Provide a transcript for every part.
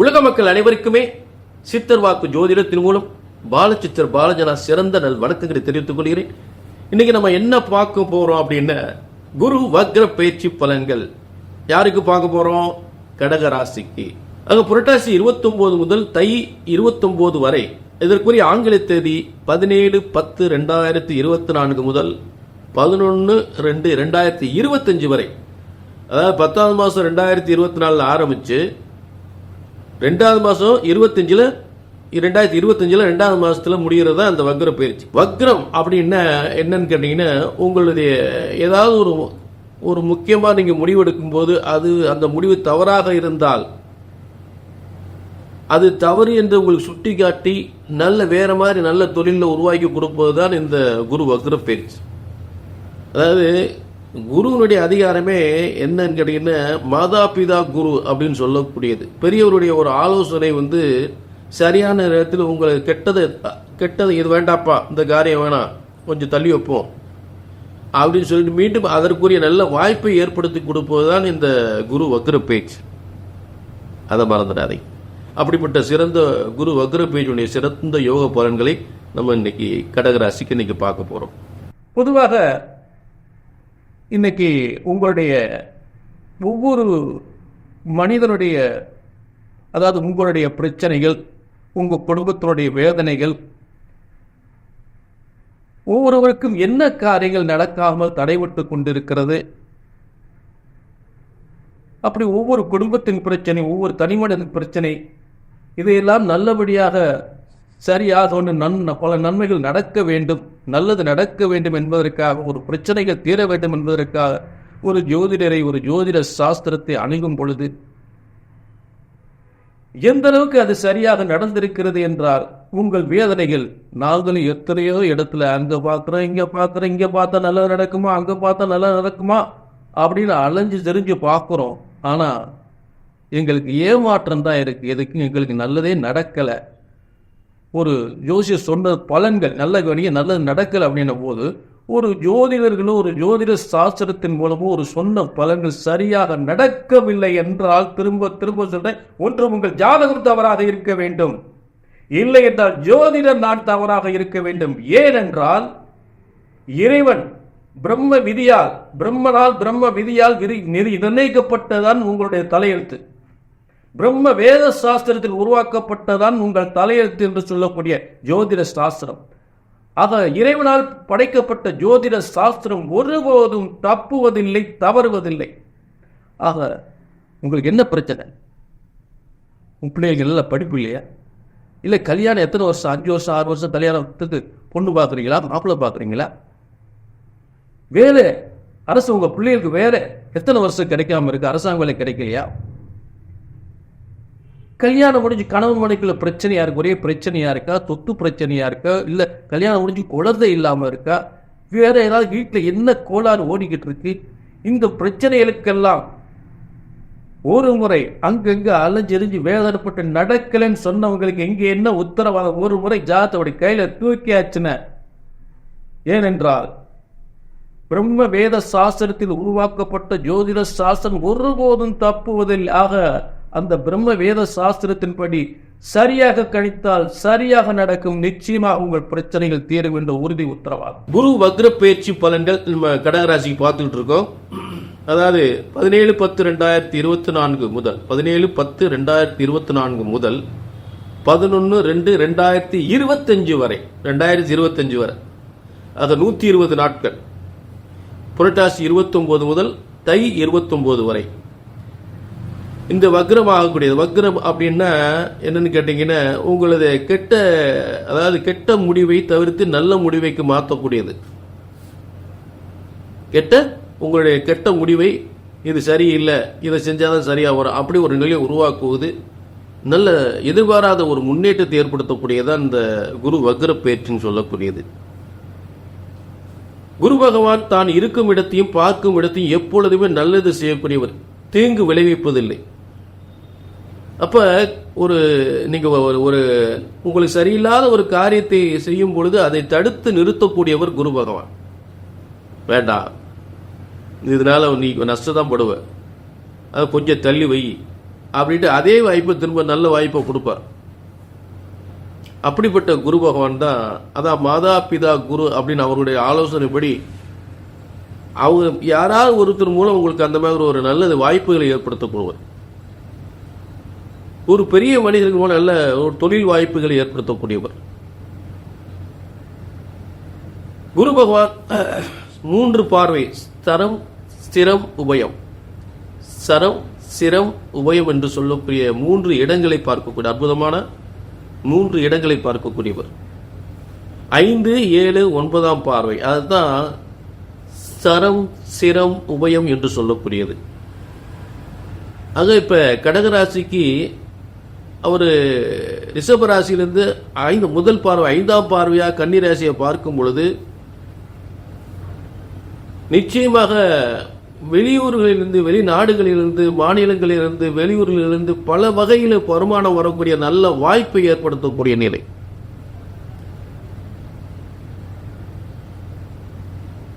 உலக மக்கள் அனைவருக்குமே சித்தர் வாக்கு ஜோதிடத்தின் மூலம் பாலச்சித்தர் பாலஜனா சிறந்த நல் வணக்கங்களை தெரிவித்துக் கொள்கிறேன். இன்னைக்கு நம்ம என்ன பார்க்க போறோம் அப்படின்னா, குரு வக்ர பயிற்சி பலன்கள். யாருக்கு பார்க்க போறோம்? கடக ராசிக்கு. அங்க புரட்டாசி 29 முதல் தை 29 வரை. இதற்குரிய ஆங்கில தேதி 17/10/2024 முதல் 11/2/2025 வரை. அதாவது 10வது மாசம் 2024 ஆரம்பிச்சு 2வது மாசம் 2025 2வது மாசத்துல முடிகிறதா அந்த வக்ர பயிற்சி. வக்ரம் அப்படின்னா என்னன்னு கேட்டீங்கன்னா, உங்களுடைய ஏதாவது ஒரு முக்கியமா நீங்க முடிவெடுக்கும் போது அந்த முடிவு தவறாக இருந்தால் அது தவறு என்று உங்களுக்கு சுட்டி காட்டி வேற மாதிரி நல்ல தொழிலில் உருவாக்கி கொடுப்பதுதான் இந்த குரு வக்ர பயிற்சி. அதாவது குருவனுடைய அதிகாரமே என்னன்னு கேட்டீங்கன்னா, மாதா பிதா குரு அப்படின்னு சொல்லக்கூடியது. பெரியவருடைய ஒரு ஆலோசனை சரியான நேரத்தில் உங்களுக்கு கெட்டது இது வேண்டாப்பா, இந்த காரியம் வேணாம், கொஞ்சம் தள்ளி வைப்போம் அப்படின்னு சொல்லிட்டு மீண்டும் அதற்குரிய நல்ல வாய்ப்பை ஏற்படுத்தி கொடுப்பதுதான் இந்த குரு வக்ர பயிற்சி. அதை மறந்துடாதீங்க. அப்படிப்பட்ட சிறந்த குரு வக்ர பயிற்சியுடைய சிறந்த யோக பலன்களை நம்ம இன்னைக்கு கடகராசிக்கு இன்னைக்கு பார்க்க போறோம். பொதுவாக இன்னைக்கு உங்களுடைய ஒவ்வொரு மனிதனுடைய, அதாவது உங்களுடைய பிரச்சனைகள், உங்க குடும்பத்தினுடைய வேதனைகள், ஒவ்வொருவருக்கும் என்ன காரியங்கள் நடக்காமல் தடைபட்டு கொண்டிருக்கிறது, அப்படி ஒவ்வொரு குடும்பத்தின் பிரச்சனை, ஒவ்வொரு தனிமனிதன் பிரச்சனை, இதையெல்லாம் நல்லபடியாக சரியாக பல நன்மைகள் நடக்க வேண்டும், நல்லது நடக்க வேண்டும் என்பதற்காக, ஒரு பிரச்சனைகள் தீர வேண்டும் என்பதற்காக ஒரு ஜோதிடரை, ஒரு ஜோதிட சாஸ்திரத்தை அணுகும் பொழுது எந்த அளவுக்கு அது சரியாக நடந்திருக்கிறது என்றால், உங்கள் வேதனைகள் நாங்களும் எத்தனையோ இடத்துல அங்க பார்க்கிறோம், இங்க பார்க்கிறோம், இங்க பார்த்தா நல்லது நடக்குமா, அங்க பார்த்தா நல்லது நடக்குமா அப்படின்னு அலைஞ்சு தெரிஞ்சு பார்க்கிறோம். ஆனா எங்களுக்கு ஏமாற்றம் தான் இருக்கு, எதுக்கு எங்களுக்கு நல்லதே நடக்கல. ஒரு ஜோசியர் சொன்ன பலன்கள் நல்லது நடக்கல அப்படின்ன போது, ஒரு ஜோதிடர்களும் ஒரு ஜோதிட சாஸ்திரத்தின் மூலமும் ஒரு சொன்ன பலன்கள் சரியாக நடக்கவில்லை என்றால், திரும்ப திரும்ப சொல்றேன், ஒன்று உங்கள் ஜாதகம் தவறாக இருக்க வேண்டும், இல்லை என்றால் ஜோதிடர் நான் தவறாக இருக்க வேண்டும். ஏனென்றால் இறைவன் பிரம்ம விதியால் நிர்ணயிக்கப்பட்டதான் உங்களுடைய தலையெழுத்து. பிரம்ம வேத சாஸ்திரத்தில் உருவாக்கப்பட்டதான் உங்கள் தலையெழுத்து என்று சொல்லக்கூடிய ஜோதிட சாஸ்திரம். ஆக இறைவனால் படைக்கப்பட்ட ஜோதிட சாஸ்திரம் ஒருபோதும் தப்புவதில்லை, தவறுவதில்லை. ஆக உங்களுக்கு என்ன பிரச்சனை? உங்க பிள்ளைகள் நல்ல படிப்பு இல்லையா? இல்லை கல்யாணம் எத்தனை வருஷம், 5 வருஷம் 6 வருஷம் கல்யாணத்துக்கு பொண்ணு பார்க்குறீங்களா, மாப்பிள்ளை பார்க்குறீங்களா? வேலை, அரசு உங்க பிள்ளைகளுக்கு வேலை எத்தனை வருஷம் கிடைக்காம இருக்கு, அரசாங்க வேலை கிடைக்கலையா? கல்யாணம் முடிஞ்சு கணவன் மனைக்குள்ள பிரச்சனையா இருக்கு, ஒரே பிரச்சனையா இருக்கா, சொத்து பிரச்சனையா இருக்கா, இல்ல கல்யாணம் முடிஞ்சு குழந்தை இல்லாம இருக்கா, வேற ஏதாவது வீட்டுல என்ன கோளாறு ஓடிக்கிட்டு இருக்கு? இந்த பிரச்சனைகளுக்கெல்லாம் ஒரு முறை அங்கங்க அலைஞ்செறிஞ்சு வேதனைப்பட்டு நடக்கலன்னு சொன்னவங்களுக்கு எங்க என்ன உத்தரவாதம்? ஒரு முறை ஜாதகத்தோட கையில தூக்கியாச்சுன. ஏனென்றால் பிரம்ம வேத சாஸ்திரத்தில் உருவாக்கப்பட்ட ஜோதிட சாஸ்திரம் ஒருபோதும் தப்புவதில். ஆக அந்த பிரம்ம வேத சாஸ்திரத்தின்படி சரியாக கணித்தால் சரியாக நடக்கும், நிச்சயமாக உங்கள் பிரச்சனைகள் தீரும் என்ற உறுதி உத்தரவாதம். குரு வக்ர பயிற்சி பலன்கள் நம்ம கடகராசிக்கு பார்த்துட்டு இருக்கோம். அதாவது 17/10/2024 முதல் 17/10/2024 முதல் 11/2/2025 வரை, 2025 வரை. அது 120 நாட்கள். புரட்டாசி 29 முதல் தை 29 வரை இந்த வக்ரம் ஆகக்கூடியது. வக்ரம் அப்படின்னா என்னன்னு கேட்டீங்கன்னா, உங்களது கெட்ட முடிவை தவிர்த்து நல்ல முடிவைக்கு மாற்றக்கூடியது. உங்களுடைய கெட்ட முடிவை, இது சரியில்லை, இதை செஞ்சாதான் சரியா வரும், அப்படி ஒரு நிலையை உருவாக்குவது, நல்ல எதிர்பாராத ஒரு முன்னேற்றத்தை ஏற்படுத்தக்கூடியதான் இந்த குரு வக்ர பயிற்சின்னு சொல்லக்கூடியது. குரு பகவான் தான் இருக்கும் இடத்தையும் பார்க்கும் இடத்தையும் எப்பொழுதுமே நல்லது செய்யக்கூடியவர், தீங்கு விளைவிப்பதில்லை. அப்ப நீங்க உங்களுக்கு சரியில்லாத ஒரு காரியத்தை செய்யும் பொழுது அதை தடுத்து நிறுத்தக்கூடியவர் குரு பகவான். வேண்டாம், இதனால நீ நஷ்டம் படுவ, அதை கொஞ்சம் தள்ளி வை அப்படின்ட்டு அதே வாய்ப்பை திரும்ப நல்ல வாய்ப்பை கொடுப்பார். அப்படிப்பட்ட குரு பகவான் தான், அதான் மாதா பிதா குரு அப்படின்னு அவருடைய ஆலோசனைப்படி அவங்க யாராவது ஒருத்தர் மூலம் உங்களுக்கு அந்த மாதிரி ஒரு நல்ல வாய்ப்புகளை ஏற்படுத்தப்படுவார். ஒரு பெரிய மனிதர்கள் மூலம் நல்ல ஒரு தொழில் வாய்ப்புகளை ஏற்படுத்தக்கூடியவர் குரு பகவான். 3 பார்வை, ஸ்தரம் ஸ்திரம் உபயம், சரம் சிரம் உபயம் என்று சொல்லக்கூடிய 3 இடங்களை பார்க்கக்கூடிய அற்புதமான 3 இடங்களை பார்க்கக்கூடியவர். 5, 7, 9ஆம் பார்வை, அதுதான் சரம் சிரம் உபயம் என்று சொல்லக்கூடியது. ஆக இப்ப கடகராசிக்கு அவர் ரிஷபராசியிலிருந்து முதல் பார்வை 5ஆம் பார்வையாக கன்னிராசியை பார்க்கும் பொழுது நிச்சயமாக வெளியூர்களிலிருந்து, வெளிநாடுகளிலிருந்து, மாநிலங்களிலிருந்து, வெளியூர்களிலிருந்து பல வகையில் வருமானம் வரக்கூடிய நல்ல வாய்ப்பை ஏற்படுத்தக்கூடிய நிலை.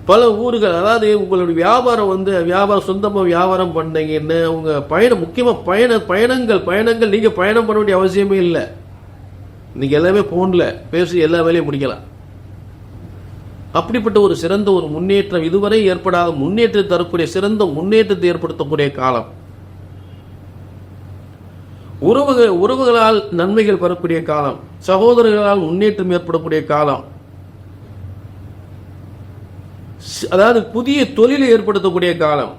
பல ஊர்கள், அதாவது உங்களுடைய வியாபாரம் சொந்தமாக வியாபாரம் பண்ணீங்கன்னு உங்க பயணம், முக்கியமாக பயணங்கள் நீங்க பயணம் பண்ண வேண்டிய அவசியமே இல்லை. நீங்க எல்லாமே போன்ல பேசி எல்லா வேலையும் முடிக்கலாம். அப்படிப்பட்ட ஒரு சிறந்த ஒரு முன்னேற்றம், இதுவரை ஏற்படாத முன்னேற்றத்தை தரக்கூடிய சிறந்த முன்னேற்றத்தை ஏற்படுத்தக்கூடிய காலம். உறவுகளால் நன்மைகள் பெறக்கூடிய காலம், சகோதரர்களால் முன்னேற்றம் ஏற்படக்கூடிய காலம், அதாவது புதிய தொழிலை ஏற்படுத்தக்கூடிய காலம்,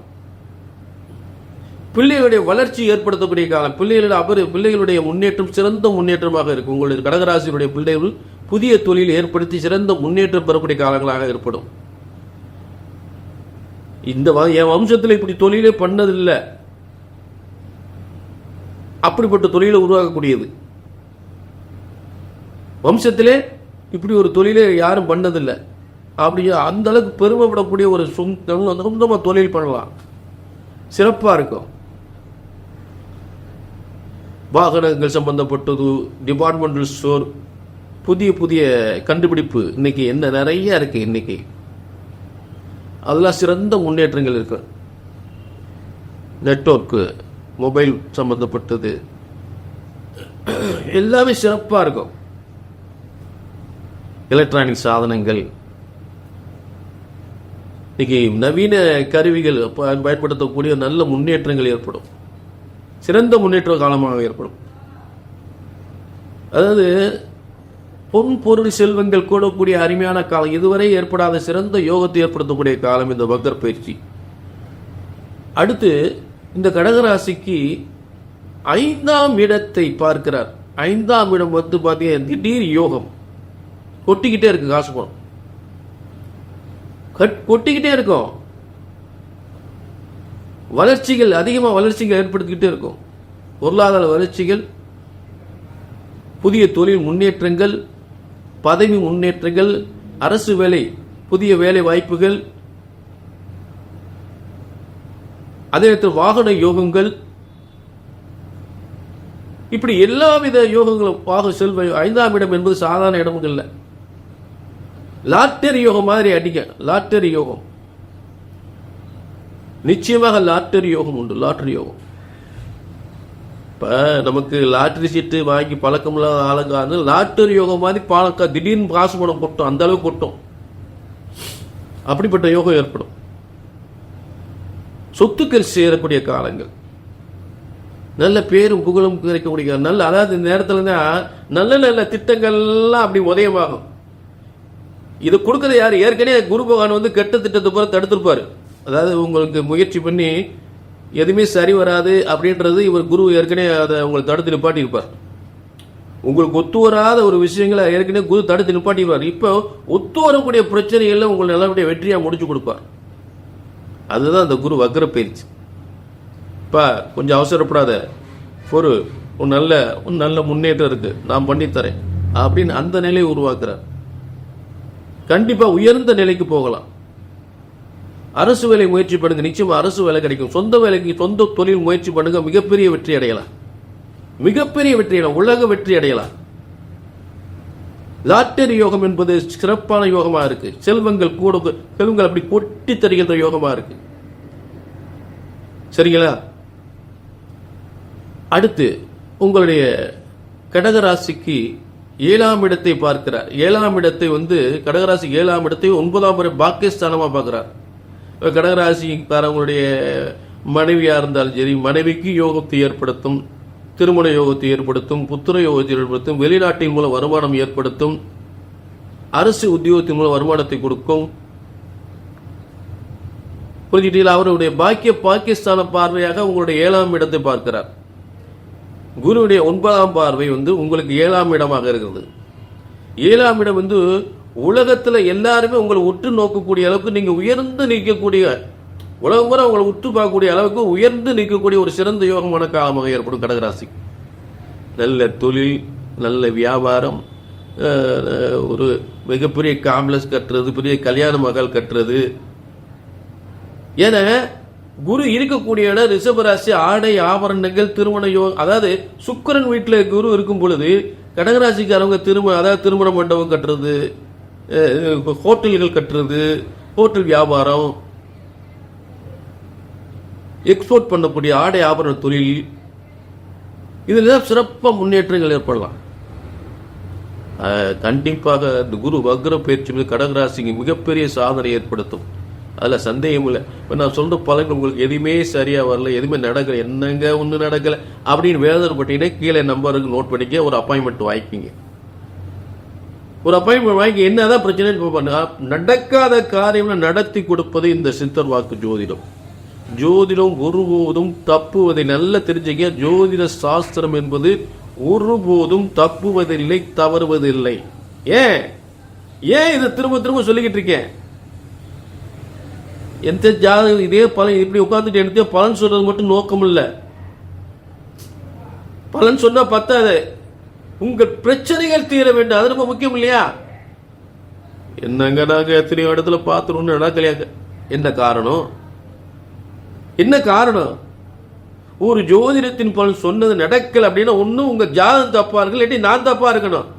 பிள்ளைகளுடைய வளர்ச்சி ஏற்படுத்தக்கூடிய காலம், பிள்ளைகளுடைய முன்னேற்றம் சிறந்த முன்னேற்றமாக இருக்கும். உங்களுடைய கடகராசியுடைய பிள்ளைகள் புதிய தொழில் ஏற்படுத்தி சிறந்த முன்னேற்றம் பெறக்கூடிய காலங்களாக ஏற்படும். என் வம்சத்தில் இப்படி தொழிலே பண்ணதில்லை, அப்படிப்பட்ட தொழிலை உருவாக்கக்கூடியது. வம்சத்திலே இப்படி ஒரு தொழிலே யாரும் பண்ணதில்லை, அப்படி அந்த அளவுக்கு பெருமைப்படக்கூடிய ஒரு சொந்தமாக தொழில் பண்ணலாம், சிறப்பாக இருக்கும். வாகனங்கள் சம்பந்தப்பட்டது, டிபார்ட்மெண்டல் ஸ்டோர், புதிய கண்டுபிடிப்பு இன்னைக்கு என்ன நிறைய இருக்கு. இன்னைக்கு அதெல்லாம் சிறந்த முன்னேற்றங்கள் இருக்கு. நெட்வொர்க்கு, மொபைல் சம்பந்தப்பட்டது எல்லாமே சிறப்பாக இருக்கும். எலக்ட்ரானிக் சாதனங்கள், இன்னைக்கு நவீன கருவிகள் பயன்படுத்தக்கூடிய நல்ல முன்னேற்றங்கள் ஏற்படும். சிறந்த முன்னேற்ற காலமாக ஏற்படும். அதாவது பொன் பொருள் செல்வங்கள் கூடக்கூடிய அருமையான காலம், இதுவரை ஏற்படாத சிறந்த யோகத்தை ஏற்படுத்தக்கூடிய காலம் இந்த வக்ர பயிற்சி. அடுத்து இந்த கடகராசிக்கு 5ஆம் இடத்தை பார்க்கிறார். 5ஆம் இடம் பார்த்தீங்கன்னா திடீர் யோகம், கொட்டிக்கிட்டே இருக்கு, காசு பணம் கொட்டிக்கிட்டே இருக்கும், வளர்ச்சிகள் அதிகமாக வளர்ச்சிகள் ஏற்படுத்திக்கிட்டே இருக்கும். பொருளாதார வளர்ச்சிகள், புதிய தொழில் முன்னேற்றங்கள், பதவி முன்னேற்றங்கள், அரசு வேலை, புதிய வேலை வாய்ப்புகள், அதே நேரத்தில் வாகன யோகங்கள், இப்படி எல்லாவித யோகங்களும் செல்வ 5ஆம் இடம் என்பது சாதாரண இடமும் இல்லை. லாட்டரி யோகம் மாதிரி அடிக்க, லாட்டரி யோகம், நிச்சயமாக லாட்டரி யோகம் உண்டு. லாட்டரி யோகம் இப்ப நமக்கு லாட்டரி சீட்டு வாங்கி பழக்கம் இல்லாத ஆளுங்க லாட்டரி யோகம் மாதிரி திடீர்னு காசு பணம் கொட்டும், அந்த அளவுக்கு கொட்டும். அப்படிப்பட்ட யோகம் ஏற்படும். சொத்துக்கள் சேரக்கூடிய காலங்கள், நல்ல பேரும் புகழும் கிடைக்கக்கூடிய நல்ல, அதாவது இந்த நேரத்தில் தான் நல்ல நல்ல திட்டங்கள்லாம் அப்படி உதயமாகும். இது கொடுக்கறது யாரு? ஏற்கனவே குரு பகவான் கெட்ட திட்டத்தை போல தடுத்திருப்பாரு. அதாவது உங்களுக்கு முயற்சி பண்ணி எதுவுமே சரி வராது அப்படின்றது இவர் குரு ஏற்கனவே அதை உங்களை தடுத்து நிப்பாட்டியிருப்பார். உங்களுக்கு ஒத்து வராத ஒரு விஷயங்களை ஏற்கனவே குரு தடுத்து நிப்பாட்டிடுவார். இப்போ ஒத்து வரக்கூடிய பிரச்சனைகள்ல உங்களை நல்லபடியாக வெற்றியா முடிச்சு கொடுப்பார். அதுதான் அந்த குரு வக்ர பயிற்சி. இப்போ கொஞ்சம் அவசரப்படாத, ஒரு நல்ல முன்னேற்றம் இருக்கு, நான் பண்ணித்தரேன் அப்படின்னு அந்த நிலையை உருவாக்குறார். கண்டிப்பா உயர்ந்த நிலைக்கு போகலாம். அரசு வேலை முயற்சி பண்ணுங்க, நிச்சயமா அரசு வேலை கிடைக்கும். சொந்த வேலைக்கு, சொந்த தொழில் முயற்சி பண்ணுங்க, மிகப்பெரிய வெற்றி அடையலாம். மிகப்பெரிய வெற்றி அடையலாம், உலக வெற்றி அடையலாம். லாட்டரி யோகம் என்பது சிறப்பான யோகமா இருக்கு. செல்வங்கள் அப்படி கொட்டி தருகின்ற யோகமா இருக்கு. சரிங்களா? அடுத்து உங்களுடைய கடகராசிக்கு 7ஆம் இடத்தை பார்க்கிறார். 7ஆம் இடத்தை கடகராசி 7ஆம் இடத்தை 9ஆம் முறை பாக்கியஸ்தானமா பார்க்கிறார். கடகராசிக்காரங்களுடைய மனைவியா இருந்தாலும் சரி, மனைவிக்கு யோகத்தை ஏற்படுத்தும், திருமண யோகத்தை ஏற்படுத்தும், புத்திர யோகத்தை ஏற்படுத்தும், வெளிநாட்டின் மூலம் வருமானம் ஏற்படுத்தும், அரசு உத்தியோகத்தின் மூலம் வருமானத்தை கொடுக்கும். புரிஞ்சுட்டீங்களா? அவருடைய பாக்கியஸ்தான பார்வையாக உங்களுடைய 7ஆம் இடத்தை பார்க்கிறார். குருவுடைய 9ஆம் பார்வை உங்களுக்கு 7ஆம் இடமாக இருக்கிறது. 7ஆம் இடம் உலகத்துல எல்லாருமே உங்களை உற்று நோக்கக்கூடிய அளவுக்கு நீங்க உயர்ந்து நிற்கக்கூடிய, உலகம் பூரா உங்களை உற்று பார்க்கக்கூடிய அளவுக்கு உயர்ந்து நிற்கக்கூடிய ஒரு சிறந்த யோகமான காலமாக ஏற்படும் கடகராசி. நல்ல தொழில், நல்ல வியாபாரம், ஒரு மிகப்பெரிய காம்ப்ளெக்ஸ் கட்டுறது, பெரிய கல்யாண மகள் கட்டுறது. ஏன்னா குரு இருக்கக்கூடிய இடம் ரிஷபராசி, ஆடை ஆபரணங்கள், திருமண யோகம். அதாவது சுக்கிரன் வீட்டில் குரு இருக்கும் பொழுது கடகராசிக்காரவங்க திருமண மண்டபம் கட்டுறது, ஹோட்டல்கள் கட்டுறது, ஹோட்டல் வியாபாரம், எக்ஸ்போர்ட் பண்ணக்கூடிய ஆடை ஆபரண தொழில், இதில் சிறப்பாக முன்னேற்றங்கள் ஏற்படலாம். கண்டிப்பாக இந்த குரு வக்ர பயிற்சி கடகராசிக்கு மிகப்பெரிய சாதனை ஏற்படுத்தும். அதில் சந்தேகம் இல்லை. இப்போ நான் சொல்ற பலன் உங்களுக்கு எதுவுமே சரியாக வரல, எதுவுமே நடக்கல, என்னங்க ஒன்றும் நடக்கலை அப்படின்னு வேதனைப்பட்டீங்கன்னா கீழே நம்பருக்கு நோட் பண்ணிக்க, ஒரு அப்பாயின்மெண்ட் வாங்கிக்கிங்க. ஒரு அப்பாயின்மெண்ட் வாங்கி என்னதான் பிரச்சனை, நடக்காத காரியம் நடத்தி கொடுப்பது இந்த சித்தர் வாக்கு ஜோதிடம். ஜோதிடம் ஒருபோதும் தப்புவதை நல்லா தெரிஞ்சுக்க. ஜோதிட சாஸ்திரம் என்பது ஒருபோதும் தப்புவதில்லை, தவறுவதில்லை. ஏன் இதை திரும்ப திரும்ப சொல்லிக்கிட்டு இருக்கேன்? எந்த ஜாதகம் இதே பலன் இப்படி உட்கார்ந்துட்டு எடுத்து பலன் சொல்றது மட்டும் நோக்கம் இல்லை. பலன் சொன்னா பத்தாது, உங்கள் பிரச்சனைகள் தீர வேண்டும், அது ரொம்ப முக்கியம் இல்லையா? என்னங்க நாங்க எத்தனையோ இடத்துல பார்த்துருவோம், நடக்கலையாங்க. என்ன காரணம்? என்ன காரணம்? ஒரு ஜோதிடத்தின் பலன் சொன்னது நடக்கல அப்படின்னா ஒன்னும் உங்க ஜாதகம் தப்பா இருக்கு, இல்லாட்டி நான் தப்பா இருக்கணும்.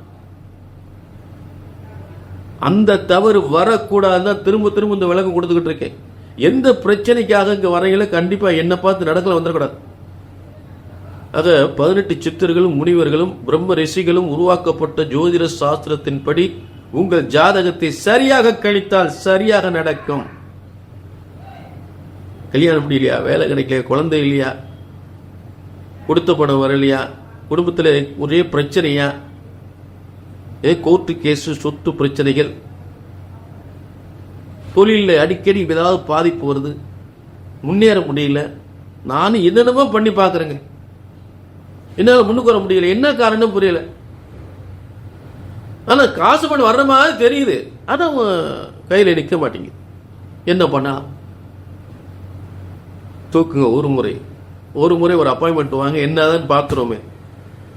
அந்த தவறு வரக்கூடாதுதான் திரும்ப திரும்ப இந்த விளக்கம் கொடுத்துக்கிட்டு இருக்கேன். எந்த பிரச்சனைக்காக இங்க வரையில கண்டிப்பா என்ன பார்த்து நடக்கல வந்துடக்கூடாது. ஆக 18 சித்தர்களும் முனிவர்களும் பிரம்ம ரிஷிகளும் உருவாக்கப்பட்ட ஜோதிட சாஸ்திரத்தின்படி உங்கள் ஜாதகத்தை சரியாக கணித்தால் சரியாக நடக்கும். கல்யாணம் முடியலையா, வேலை கிடைக்கலையா, குழந்தை இல்லையா, கொடுத்த பணம் வரலையா, குடும்பத்தில் ஒரே பிரச்சனையா, கோர்ட்டு கேஸ், சொத்து பிரச்சனைகள், தொழிலில் அடிக்கடி ஏதாவது பாதிப்பு வருது, முன்னேற முடியல, நானும் என்னென்னமோ பண்ணி பார்க்குறேங்க, என்னால் முன்னுக்கு வர முடியல, என்ன காரணம் புரியல. ஆனால் காசு பணம் வர்ற மாதிரி தெரியுது, ஆனால் கையில் நிற்க மாட்டேங்க. என்ன பண்ணா? தூக்குங்க. ஒரு முறை ஒரு அப்பாயின்மெண்ட் வாங்க, என்னதான் பார்த்துருவோமே.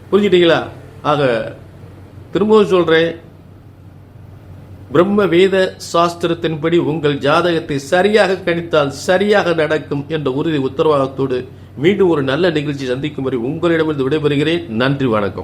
புரிஞ்சுட்டீங்களா? ஆக திரும்பவும் சொல்றேன், பிரம்ம வேத சாஸ்திரத்தின்படி உங்கள் ஜாதகத்தை சரியாக கணித்தால் சரியாக நடக்கும் என்ற உறுதி உத்தரவாதத்தோடு மீண்டும் ஒரு நல்ல நிகழ்ச்சி சந்திக்கும் வரை உங்களிடமிருந்து விடைபெறுகிறேன். நன்றி, வணக்கம்.